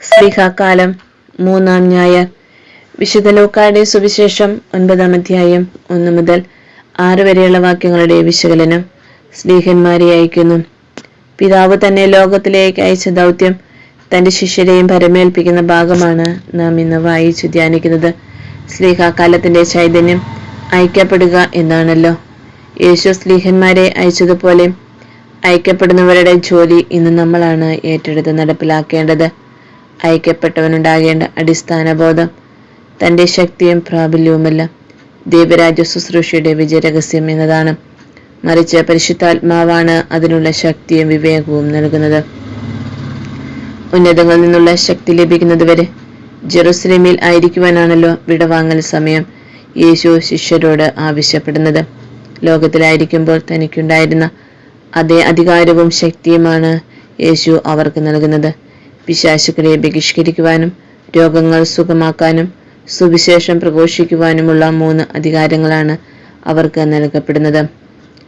സ്ലീഹാകാലം 3-ാം ഞായർ. വിശുദ്ധ ലൂക്കായുടെ സുവിശേഷം 9-ാം അധ്യായം 1 മുതൽ 6 വരെയുള്ള വാക്യങ്ങളുടെ വിശകലനം. സ്ലീഹന്മാരെ അയക്കുന്നു. പിതാവ് തന്നെ ലോകത്തിലേക്ക് അയച്ച ദൗത്യം തന്റെ ശിഷ്യരെയും പരമേൽപ്പിക്കുന്ന ഭാഗമാണ് നാം ഇന്ന് വായിച്ചു ധ്യാനിക്കുന്നത്. സ്ലീഹാകാലത്തിന്റെ ചൈതന്യം അയക്കപ്പെടുക എന്നാണല്ലോ. യേശു സ്ലീഹന്മാരെ അയച്ചതുപോലെ അയക്കപ്പെടുന്നവരുടെ ജോലി ഇന്ന് നമ്മളാണ് ഏറ്റെടുത്ത് നടപ്പിലാക്കേണ്ടത്. അയക്കപ്പെട്ടവനുണ്ടാകേണ്ട അടിസ്ഥാന ബോധം തന്റെ ശക്തിയും പ്രാബല്യവുമല്ല, ദൈവരാജ്യ ശുശ്രൂഷയുടെ വിജയരഹസ്യം എന്നതാണ്. മറിച്ച് പരിശുദ്ധാത്മാവാണ് അതിനുള്ള ശക്തിയും വിവേകവും നൽകുന്നത്. ഉന്നതങ്ങളിൽ നിന്നുള്ള ശക്തി ലഭിക്കുന്നതുവരെ ജെറുസലേമിൽ ആയിരിക്കുവാനാണല്ലോ വിടവാങ്ങൽ സമയം യേശു ശിഷ്യരോട് ആവശ്യപ്പെടുന്നത്. ലോകത്തിലായിരിക്കുമ്പോൾ തനിക്കുണ്ടായിരുന്ന അതേ അധികാരവും ശക്തിയുമാണ് യേശു അവർക്ക് നൽകുന്നത്. പിശാചുക്കളെ ബഹിഷ്കരിക്കുവാനും രോഗങ്ങൾ സുഖമാക്കാനും സുവിശേഷം പ്രഘോഷിക്കുവാനുമുള്ള 3 അധികാരങ്ങളാണ് അവർക്ക് നൽകപ്പെടുന്നത്.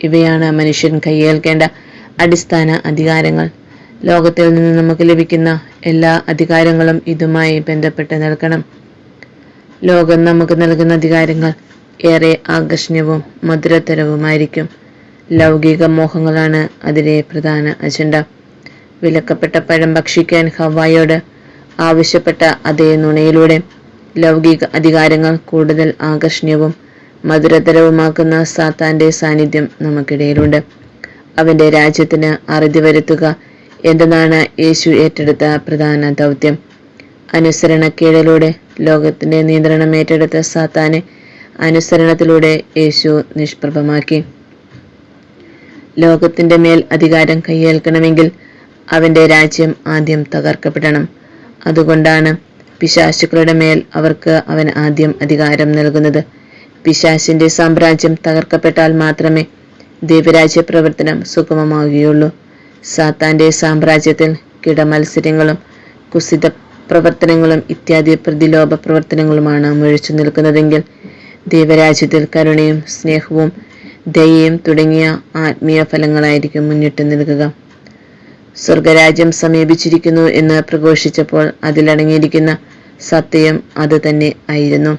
ഇവയാണ് മനുഷ്യൻ കൈയേൽക്കേണ്ട അടിസ്ഥാന അധികാരങ്ങൾ. ലോകത്തിൽ നിന്ന് നമുക്ക് ലഭിക്കുന്ന എല്ലാ അധികാരങ്ങളും ഇതുമായി ബന്ധപ്പെട്ട് നിൽക്കണം. ലോകം നമുക്ക് നൽകുന്ന അധികാരങ്ങൾ ഏറെ ആകർഷണീയവും മധുരതരവുമായിരിക്കും. ലൗകിക മോഹങ്ങളാണ് അതിലെ പ്രധാന അജണ്ട. വിലക്കപ്പെട്ട പഴം ഭക്ഷിക്കാൻ ഹവ്വായോട് ആവശ്യപ്പെട്ട അതേ നുണയിലൂടെ ലൗകിക അധികാരങ്ങൾ കൂടുതൽ ആകർഷണീയവും മധുരതരവുമാക്കുന്ന സാത്താന്റെ സാന്നിധ്യം നമുക്കിടയിലുണ്ട്. അവന്റെ രാജ്യത്തിന് അറുതി വരുത്തുക എന്നതാണ് യേശു ഏറ്റെടുത്ത പ്രധാന ദൗത്യം. അനുസരണക്കേടിലൂടെ ലോകത്തിന്റെ നിയന്ത്രണം ഏറ്റെടുത്ത സാത്താനെ അനുസരണത്തിലൂടെ യേശു നിഷ്പ്രഭമാക്കി. ലോകത്തിന്റെ മേൽ അധികാരം കൈയേൽക്കണമെങ്കിൽ അവന്റെ രാജ്യം ആദ്യം തകർക്കപ്പെടണം. അതുകൊണ്ടാണ് പിശാചുക്കളുടെ മേൽ അവൻ ആദ്യം അധികാരം നൽകുന്നത്. പിശാചിന്റെ സാമ്രാജ്യം തകർക്കപ്പെട്ടാൽ മാത്രമേ ദൈവരാജ്യ പ്രവർത്തനം സുഗമമാകുകയുള്ളൂ. സാത്താന്റെ സാമ്രാജ്യത്തിൽ കിടമത്സര്യങ്ങളും കുസിത പ്രവർത്തനങ്ങളും ഇത്യാദി പ്രതിലോഭ പ്രവർത്തനങ്ങളുമാണ് മുഴിച്ചു നിൽക്കുന്നതെങ്കിൽ ദൈവരാജ്യത്തിൽ കരുണയും സ്നേഹവും ദയയും തുടങ്ങിയ ആത്മീയ ഫലങ്ങളായിരിക്കും മുന്നിട്ട് നിൽക്കുക. സ്വർഗരാജ്യം സമീപിച്ചിരിക്കുന്നു എന്ന് പ്രഘോഷിച്ചപ്പോൾ അതിലടങ്ങിയിരിക്കുന്ന സത്യം അത് തന്നെ ആയിരുന്നു.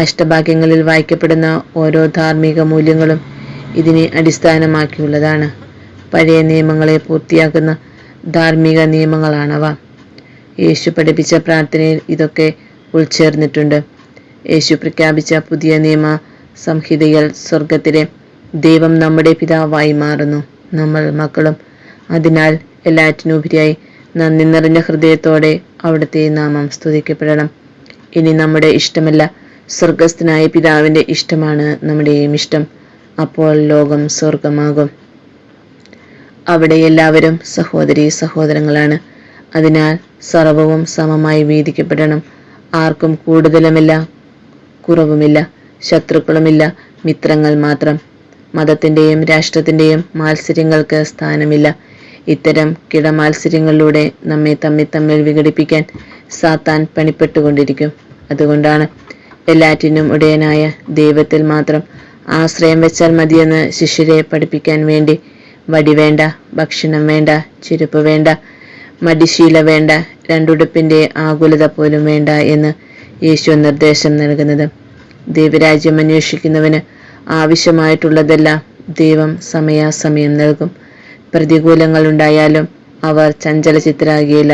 അഷ്ടഭാഗ്യങ്ങളിൽ വായിക്കപ്പെടുന്ന ഓരോ ധാർമ്മിക മൂല്യങ്ങളും ഇതിനെ അടിസ്ഥാനമാക്കിയുള്ളതാണ്. പഴയ നിയമങ്ങളെ പൂർത്തിയാക്കുന്ന ധാർമ്മിക നിയമങ്ങളാണവ. യേശു പഠിപ്പിച്ച പ്രാർത്ഥനയിൽ ഇതൊക്കെ ഉൾച്ചേർന്നിട്ടുണ്ട്. യേശു പ്രഖ്യാപിച്ച പുതിയ നിയമ സംഹിതയിൽ സ്വർഗത്തിലെ ദൈവം നമ്മുടെ പിതാവായി മാറുന്നു, നമ്മൾ മക്കളും. അതിനാൽ എല്ലാറ്റിനുപരിയായി നന്ദി നിറഞ്ഞ ഹൃദയത്തോടെ അവിടുത്തെ നാമം സ്തുതിക്കപ്പെടണം. ഇനി നമ്മുടെ ഇഷ്ടമല്ല, സ്വർഗസ്ഥനായ പിതാവിന്റെ ഇഷ്ടമാണ് നമ്മുടെയും ഇഷ്ടം. അപ്പോൾ ലോകം സ്വർഗമാകും. അവിടെ എല്ലാവരും സഹോദരീ സഹോദരങ്ങളാണ്. അതിനാൽ സർവവും സമമായി വീതിക്കപ്പെടണം. ആർക്കും കൂടുതലുമില്ല, കുറവുമില്ല, ശത്രുക്കളുമില്ല, മിത്രങ്ങൾ മാത്രം. മതത്തിന്റെയും രാഷ്ട്രത്തിന്റെയും മാത്സര്യങ്ങൾക്ക് സ്ഥാനമില്ല. ഇത്തരം കിടമാത്സര്യങ്ങളിലൂടെ നമ്മെ തമ്മിൽ വിഘടിപ്പിക്കാൻ സാത്താൻ പണിപ്പെട്ടുകൊണ്ടിരിക്കും. അതുകൊണ്ടാണ് എല്ലാറ്റിനും ഉടയനായ ദൈവത്തിൽ മാത്രം ആശ്രയം വെച്ചാൽ മതിയെന്ന് ശിഷ്യരെ പഠിപ്പിക്കാൻ വേണ്ടി വടി വേണ്ട, ഭക്ഷണം വേണ്ട, ചെരുപ്പ് വേണ്ട, മടിശീല വേണ്ട, രണ്ടുടുപ്പിന്റെ ആകുലത പോലും വേണ്ട എന്ന് യേശു നിർദ്ദേശം നൽകുന്നത്. ദൈവരാജ്യം അന്വേഷിക്കുന്നവന് ആവശ്യമായിട്ടുള്ളതെല്ലാം ദൈവം സമയാസമയം നൽകും. പ്രതികൂലങ്ങൾ ഉണ്ടായാലും അവർ ചഞ്ചലചിത്തരാകുകയില്ല.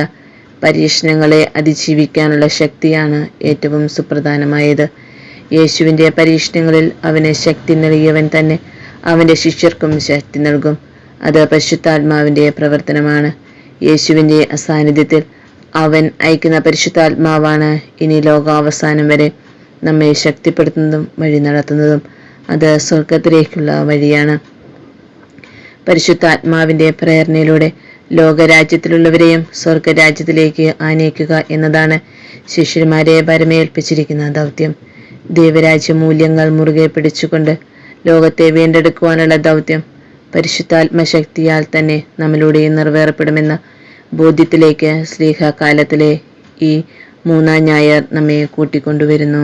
പരീക്ഷണങ്ങളെ അതിജീവിക്കാനുള്ള ശക്തിയാണ് ഏറ്റവും സുപ്രധാനമായത്. യേശുവിന്റെ പരീക്ഷണങ്ങളിൽ അവന് ശക്തി നൽകിയവൻ തന്നെ അവന്റെ ശിഷ്യർക്കും ശക്തി നൽകും. അത് പരിശുദ്ധാത്മാവിന്റെ പ്രവർത്തനമാണ്. യേശുവിന്റെ അസാന്നിധ്യത്തിൽ അവൻ അയക്കുന്ന പരിശുദ്ധാത്മാവാണ് ഇനി ലോകാവസാനം വരെ നമ്മെ ശക്തിപ്പെടുത്തുന്നതും വഴി നടത്തുന്നതും. അത് സ്വർഗത്തിലേക്കുള്ള വഴിയാണ്. പരിശുദ്ധാത്മാവിന്റെ പ്രേരണയിലൂടെ ലോകരാജ്യത്തിലുള്ളവരെയും സ്വർഗരാജ്യത്തിലേക്ക് ആനയിക്കുക എന്നതാണ് ശിഷ്യന്മാരെ പരമേൽപ്പിച്ചിരിക്കുന്ന ദൗത്യം. ദൈവരാജ്യ മൂല്യങ്ങൾ മുറുകെ പിടിച്ചുകൊണ്ട് ലോകത്തെ വീണ്ടെടുക്കുവാനുള്ള ദൗത്യം പരിശുദ്ധാത്മശക്തിയാൽ തന്നെ നമ്മിലൂടെ നിറവേറപ്പെടുമെന്ന ബോധ്യത്തിലേക്ക് സ്ലീഹാകാലത്തിലെ ഈ 3-ാം ഞായർ നമ്മെ കൂട്ടിക്കൊണ്ടുവരുന്നു.